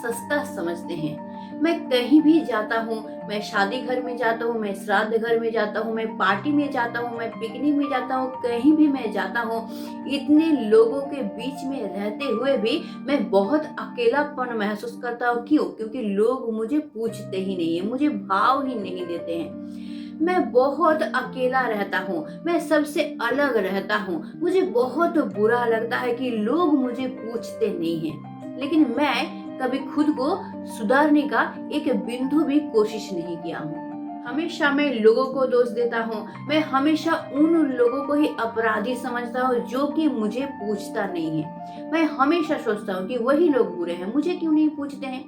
सस्ता समझते हैं। मैं कहीं भी जाता हूँ, मैं शादी घर में जाता हूँ, मैं श्राद्ध घर में जाता हूँ, मैं पार्टी में जाता हूँ, मैं पिकनिक में जाता हूँ, कहीं भी मैं जाता हूँ, इतने लोगों के बीच में रहते हुए भी मैं बहुत अकेलापन महसूस करता हूँ। क्यों? क्योंकि लोग मुझे पूछते ही नहीं है, मुझे भाव ही नहीं देते हैं। मैं बहुत अकेला रहता हूँ, मैं सबसे अलग रहता हूँ। मुझे बहुत बुरा लगता है कि लोग मुझे पूछते नहीं हैं। लेकिन मैं कभी खुद को सुधारने का एक बिंदु भी कोशिश नहीं किया हूँ। हमेशा मैं लोगों को दोष देता हूँ। मैं हमेशा उन लोगों को ही अपराधी समझता हूँ जो कि मुझे पूछता नहीं है। मैं हमेशा सोचता हूँ कि वही लोग बुरे हैं, मुझे क्यों नहीं पूछते हैं।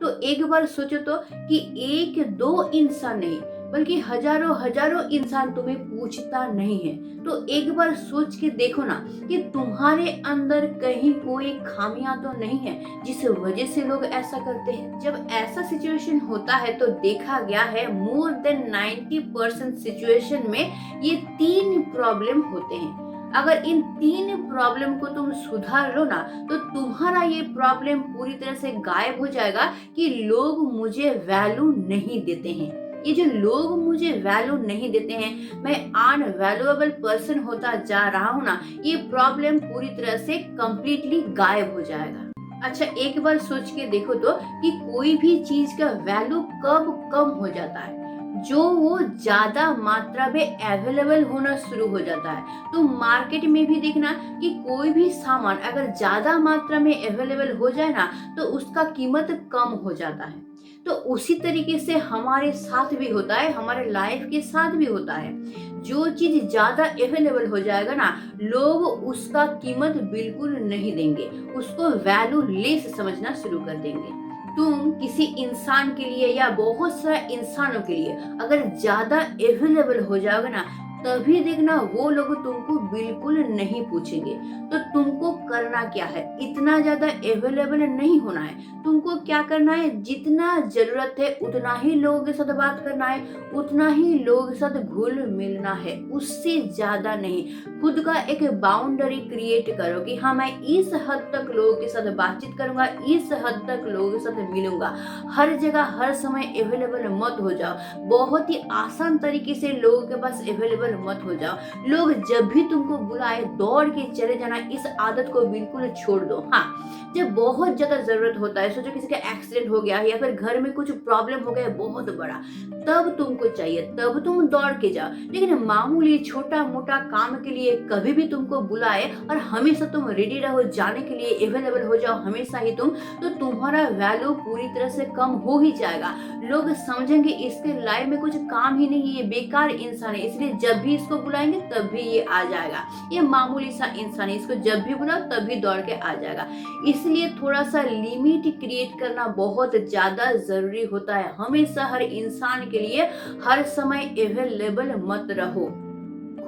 तो एक बार सोचो तो कि एक दो इंसान नहीं बल्कि हजारों हजारों इंसान तुम्हें पूछता नहीं है। तो एक बार सोच के देखो ना कि तुम्हारे अंदर कहीं कोई खामियां तो नहीं है जिस वजह से लोग ऐसा करते हैं। जब ऐसा सिचुएशन होता है तो देखा गया है मोर देन 90% सिचुएशन में ये तीन प्रॉब्लम होते हैं। अगर इन तीन प्रॉब्लम को तुम सुधार लो ना तो तुम्हारा ये प्रॉब्लम पूरी तरह से गायब हो जाएगा कि लोग मुझे वैल्यू नहीं देते हैं। ये जो लोग मुझे वैल्यू नहीं देते हैं, मैं अनवैल्यूएबल पर्सन होता जा रहा हूँ ना, ये प्रॉब्लम पूरी तरह से कंप्लीटली गायब हो जाएगा। अच्छा, एक बार सोच के देखो तो कि कोई भी चीज का वैल्यू कब कम हो जाता है, जो वो ज्यादा मात्रा में अवेलेबल होना शुरू हो जाता है। तो मार्केट में भी देखना कि कोई भी सामान अगर ज्यादा मात्रा में अवेलेबल हो जाए ना तो उसका कीमत कम हो जाता है। तो उसी तरीके से हमारे साथ भी होता है, हमारे लाइफ के साथ भी होता है। जो चीज ज्यादा अवेलेबल हो जाएगा ना, लोग उसका कीमत बिल्कुल नहीं देंगे, उसको वैल्यू लेस समझना शुरू कर देंगे। तुम किसी इंसान के लिए या बहुत सारे इंसानों के लिए अगर ज्यादा अवेलेबल हो जाओगे ना, तभी देखना वो लोग तुमको बिल्कुल नहीं पूछेंगे। तो तुमको करना क्या है, इतना ज्यादा अवेलेबल नहीं होना है। तुमको क्या करना है, जितना जरूरत है उतना ही लोगों के साथ बात करना है, उतना ही लोगों के साथ घुल मिलना है, उससे ज्यादा नहीं। खुद का एक बाउंड्री क्रिएट करो कि हाँ, मैं इस हद तक लोगों के साथ बातचीत करूंगा, इस हद तक लोगों के साथ मिलूंगा। हर जगह हर समय अवेलेबल मत हो जाओ, बहुत ही आसान तरीके से लोगों के पास अवेलेबल मत हो जाओ। लोग जब भी तुमको बुलाए दौड़ के चले जाना, इस आदत को बिल्कुल छोड़ दो। हाँ, जब बहुत ज्यादा जरूरत होता है, सोचो किसी का एक्सीडेंट हो गया या फिर घर में कुछ प्रॉब्लम हो गया बहुत बड़ा, तब तुमको चाहिए, तब तुम दौड़ के जाओ। लेकिन मामूली छोटा मोटा काम के लिए कभी भी तुमको बुलाए और हमेशा तुम रेडी रहो जाने के लिए, अवेलेबल हो जाओ हमेशा ही तुम, तो तुम्हारा वैल्यू पूरी तरह से कम हो ही जाएगा। लोग समझेंगे इसके लाइफ में कुछ काम ही नहीं है, ये बेकार इंसान है, इसलिए जब भी इसको बुलाएंगे तब भी ये आ जाएगा, ये मामूली सा इंसान है, इसको जब भी बुलाओ तभी दौड़ के आ जाएगा। इसलिए थोड़ा सा लिमिट क्रिएट करना बहुत ज्यादा जरूरी होता है। हमेशा हर इंसान के लिए हर समय अवेलेबल मत रहो।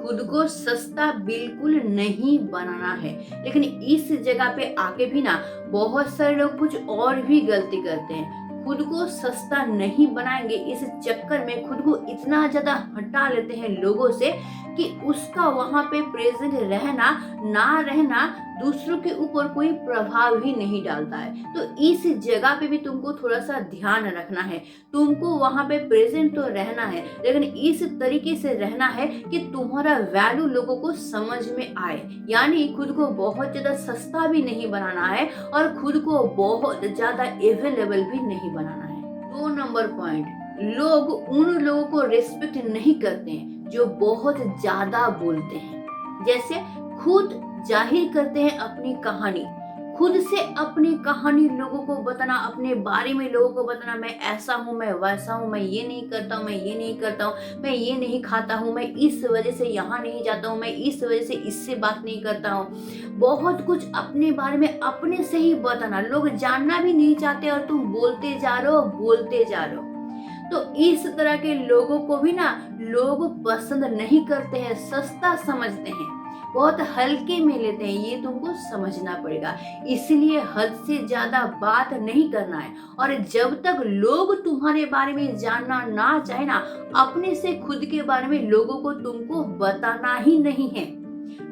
खुद को सस्ता बिल्कुल नहीं बनाना है। लेकिन इस जगह पे आके भी ना बहुत सारे लोग कुछ और भी गलती करते हैं। खुद को सस्ता नहीं बनाएंगे, इस चक्कर में खुद को इतना ज्यादा हटा लेते हैं लोगों से कि उसका वहां पे प्रेजेंट रहना ना रहना दूसरों के ऊपर कोई प्रभाव ही नहीं डालता है। तो इस जगह पे भी तुमको थोड़ा सा ध्यान रखना है। तुमको वहां पे प्रेजेंट तो रहना है, लेकिन इस तरीके से रहना है कि तुम्हारा वैल्यू लोगों को समझ में आए। यानी खुद को बहुत ज्यादा सस्ता भी नहीं बनाना है और खुद को बहुत ज्यादा अवेलेबल भी नहीं बनाना है। 2 नंबर पॉइंट, लोग उन लोगों को रिस्पेक्ट नहीं करते हैं जो बहुत ज्यादा बोलते हैं। जैसे खुद जाहिर करते हैं अपनी कहानी, खुद से अपनी कहानी लोगों को बताना, अपने बारे में लोगों को बताना, मैं ऐसा हूँ, मैं वैसा हूँ, मैं ये नहीं करता हूँ, मैं ये नहीं करता हूँ, मैं ये नहीं खाता हूँ, मैं इस वजह से यहाँ नहीं जाता हूँ, मैं इस वजह से इससे बात नहीं करता हूँ। बहुत कुछ अपने बारे में अपने से ही बताना, लोग जानना भी नहीं चाहते और तुम बोलते जा रहे हो, बोलते जा रहे हो। तो इस तरह के लोगों को भी ना लोग पसंद नहीं करते हैं, सस्ता समझते हैं, बहुत हल्के में लेते हैं, ये तुमको समझना पड़ेगा। इसलिए हद से ज्यादा बात नहीं करना है। और जब तक लोग तुम्हारे बारे में जानना ना चाहे ना, अपने से खुद के बारे में लोगों को तुमको बताना ही नहीं है।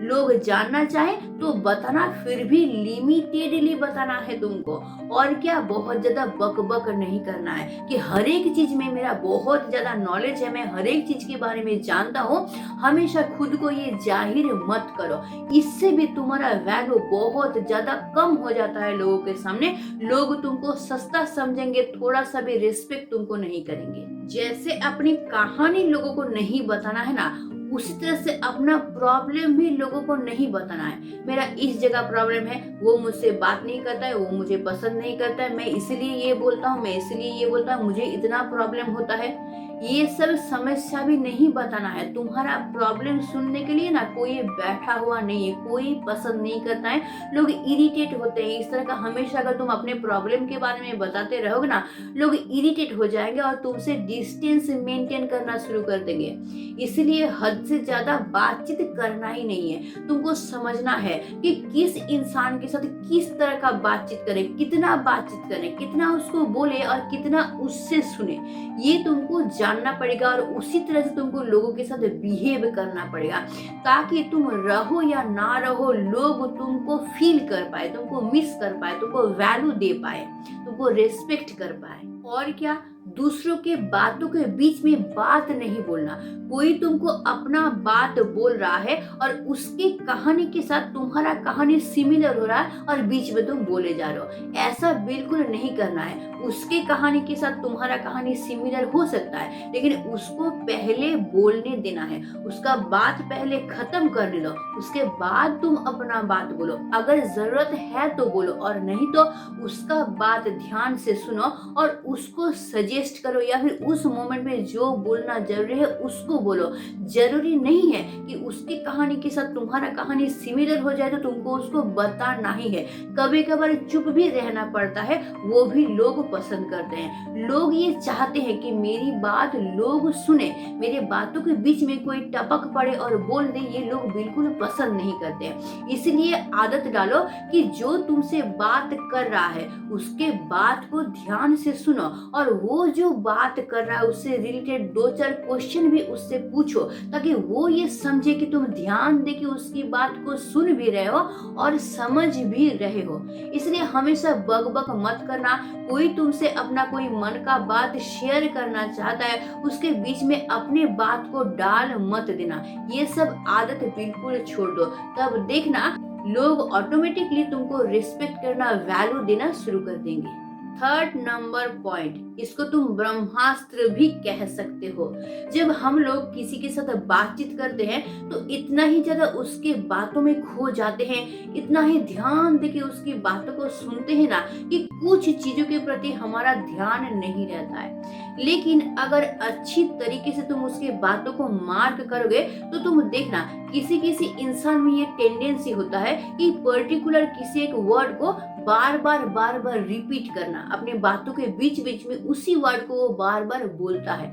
लोग जानना चाहें तो बताना, फिर भी लिमिटेडली बताना है तुमको। और क्या, बहुत ज्यादा बक बक नहीं करना है कि हर एक चीज में मेरा बहुत ज्यादा नॉलेज है, मैं हर एक चीज के बारे में जानता हूँ। हमेशा खुद को ये जाहिर मत करो, इससे भी तुम्हारा वैल्यू बहुत ज्यादा कम हो जाता है लोगों के सामने। लोग तुमको सस्ता समझेंगे, थोड़ा सा भी रिस्पेक्ट तुमको नहीं करेंगे। जैसे अपनी कहानी लोगों को नहीं बताना है ना, उसी तरह से अपना प्रॉब्लम भी लोगों को नहीं बताना है। मेरा इस जगह प्रॉब्लम है, वो मुझसे बात नहीं करता है, वो मुझे पसंद नहीं करता है, मैं इसलिए ये बोलता हूँ, मैं इसलिए ये बोलता हूँ, मुझे इतना प्रॉब्लम होता है। ये सब समस्या भी नहीं बताना है। तुम्हारा प्रॉब्लम सुनने के लिए ना कोई बैठा हुआ नहीं है, कोई पसंद नहीं करता है, लोग इरिटेट होते हैं। इस तरह का हमेशा अगर तुम अपने प्रॉब्लम के बारे में बताते रहोगे ना, लोग इरिटेट हो जाएंगे और तुमसे डिस्टेंस मेंटेन करना शुरू कर देंगे। इसलिए हद से ज्यादा बातचीत करना ही नहीं है। तुमको समझना है कि किस इंसान के साथ किस तरह का बातचीत करें, कितना बातचीत करें, कितना उसको बोले और कितना उससे सुने, ये तुमको जानना पड़ेगा। और उसी तरह से तुमको लोगों के साथ बिहेव करना पड़ेगा, ताकि तुम रहो या ना रहो, लोग तुमको फील कर पाए, तुमको मिस कर पाए, तुमको वैल्यू दे पाए, तुमको रेस्पेक्ट कर पाए। और क्या, दूसरों के बातों के बीच में बात नहीं बोलना। कोई तुमको अपना बात बोल रहा है और उसकी कहानी के साथ तुम्हारा कहानी सिमिलर हो रहा है और बीच में तुम बोले जा रहे हो, ऐसा बिल्कुल नहीं करना है। उसके कहानी के साथ तुम्हारा कहानी सिमिलर हो सकता है, लेकिन उसको पहले बोलने देना है, उसका बात पहले खत्म करने दो, उसके बाद तुम अपना बात बोलो। अगर जरूरत है तो बोलो, और नहीं तो उसका बात ध्यान से सुनो और उसको सजेस्ट करो, या फिर उस मोमेंट में जो बोलना जरूरी है उसको बोलो। जरूरी नहीं है कि उसकी कहानी के साथ तुम्हारा कहानी सिमिलर हो जाए तो तुमको उसको बताना ही है। कभी कभार चुप भी रहना पड़ता है, वो भी लोग पसंद करते हैं। लोग ये चाहते हैं कि मेरी बात लोग सुने, मेरे बातों के बीच में कोई टपक पड़े और बोल दे, ये लोग बिल्कुल पसंद नहीं करते हैं। इसलिए आदत डालो कि जो तुमसे बात कर रहा है उसके बात को ध्यान से सुनो, और वो जो बात कर रहा है उससे रिलेटेड दो चार क्वेश्चन भी उससे पूछो, ताकि वो ये समझे कि तुम ध्यान दे के उसकी बात को सुन भी रहे हो और समझ भी रहे हो। इसलिए हमेशा बक बक मत करना। कोई तुमसे अपना कोई मन का बात शेयर करना चाहता है, उसके बीच में अपने बात को डाल मत देना। ये सब आदत बिल्कुल छोड़ दो, तब देखना लोग ऑटोमेटिकली तुमको रिस्पेक्ट करना, वैल्यू देना शुरू कर देंगे। थर्ड नंबर पॉइंट, इसको तुम ब्रह्मास्त्र भी कह सकते हो। जब हम लोग किसी के साथ बातचीत करते हैं तो इतना ही ज्यादा उसके बातों में खो जाते हैं, इतना ही ध्यान देके उसकी बातों को सुनते हैं ना, कि कुछ चीजों के प्रति हमारा ध्यान नहीं रहता है। लेकिन अगर अच्छी तरीके से तुम उसके बातों को मार्क करोगे तो तुम देखना, किसी किसी इंसान में ये टेंडेंसी होता है कि पर्टिकुलर किसी एक वर्ड को बार बार रिपीट करना, अपने बातों के बीच बीच में उसी वर्ड को वो बार बार बोलता है।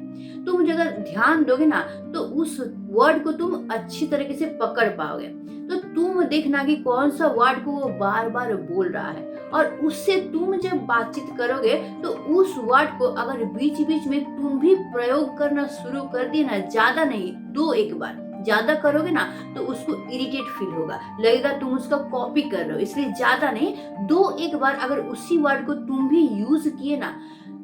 तुम अगर ध्यान दोगे ना तो उस वर्ड को तुम अच्छी तरीके से पकड़ पाओगे। तो तुम देखना कि कौन सा वर्ड को वो बार बार बोल रहा है, और उससे तुम जब बातचीत करोगे तो उस वर्ड को अगर बीच बीच में तुम भी प्रयोग करना शुरू कर दिए ना, ज्यादा नहीं, 2-1 बार, ज्यादा करोगे ना तो उसको इरिटेट फील होगा, लगेगा तुम उसका कॉपी कर रहे हो। इसलिए ज्यादा नहीं, 2-1 बार अगर उसी वर्ड को तुम भी यूज किए ना,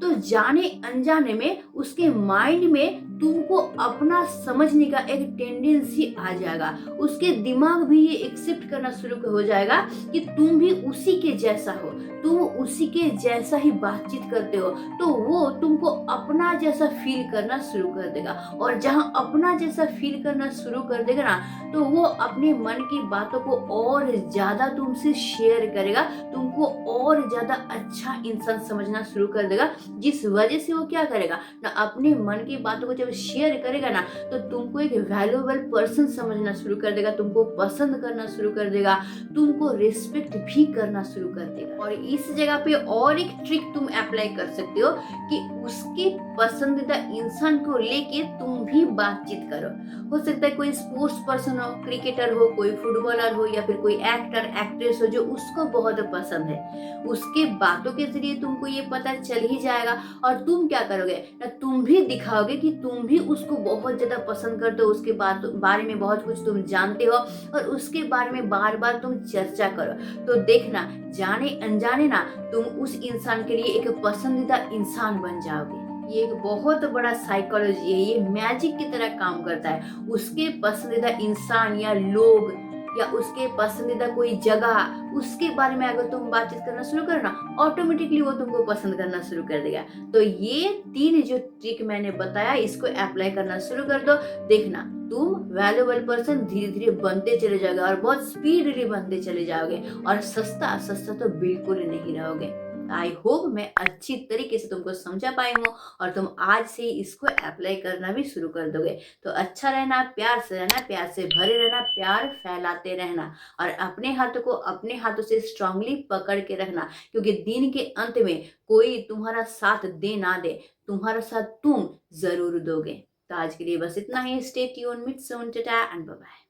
तो जाने अनजाने में उसके माइंड में तुमको अपना समझने का एक टेंडेंसी आ जाएगा। उसके दिमाग भी ये एक्सेप्ट करना शुरू हो जाएगा कि तुम भी उसी के जैसा हो, तुम उसी के जैसा ही बातचीत करते हो, तो वो तुमको अपना जैसा फील करना शुरू कर देगा। और जहां अपना जैसा फील करना शुरू कर देगा ना, तो वो अपने मन की बातों को और ज्यादा तुमसे शेयर करेगा, तुमको और ज्यादा अच्छा इंसान समझना शुरू कर देगा। जिस वजह से वो क्या करेगा ना, अपने मन की बातों को जब शेयर करेगा ना, तो तुमको एक वैल्यूएबल पर्सन समझना शुरू कर देगा, तुमको पसंद करना शुरू कर देगा, तुमको रिस्पेक्ट भी करना शुरू कर देगा। और इस जगह पे और एक ट्रिक तुम अप्लाई कर सकते हो कि उसके पसंदीदा इंसान को लेके तुम भी बातचीत करो। हो सकता है कोई स्पोर्ट्स पर्सन हो, क्रिकेटर हो, कोई फुटबॉलर हो, या फिर कोई एक्टर एक्ट्रेस हो जो उसको बहुत पसंद है। उसके बातों के जरिए तुमको ये पता चल ही जाएगा, और तुम क्या करोगे ना, तुम भी दिखाओगे कि तुम भी उसको उसको बहुत ज़्यादा पसंद करते हो, उसके बारे में बहुत कुछ तुम जानते हो और उसके बारे में बार बार तुम चर्चा करो, तो देखना जाने अनजाने ना तुम उस इंसान के लिए एक पसंदीदा इंसान बन जाओगे। ये एक बहुत बड़ा साइकोलॉजी है, ये मैजिक की तरह काम करता है। उसके पसंदीदा इंसान या लोग या उसके पसंदीदा कोई जगह, उसके बारे में अगर तुम बातचीत करना शुरू करो ना, ऑटोमेटिकली वो तुमको पसंद करना शुरू कर देगा। तो ये 3 जो ट्रिक मैंने बताया, इसको अप्लाई करना शुरू कर दो। देखना तुम वैल्यूएबल पर्सन धीरे-धीरे बनते चले जाओगे और बहुत स्पीडली बनते चले जाओगे और सस्ता तो बिल्कुल ही नहीं रहोगे। आई होप मैं अच्छी तरीके से तुमको समझा पाई हूँ और तुम आज से ही इसको अप्लाई करना भी शुरू कर दोगे। तो अच्छा रहना, प्यार से रहना, प्यार से भरे रहना, प्यार फैलाते रहना और अपने हाथों को अपने हाथों से स्ट्रांगली पकड़ के रखना, क्योंकि दिन के अंत में कोई तुम्हारा साथ दे ना दे, तुम्हारा साथ तुम ज़रूर दोगे। तो आज के लिए बस इतना ही। स्टे ट्यून्ड, मिट सून, टाटा एंड बाय बाय।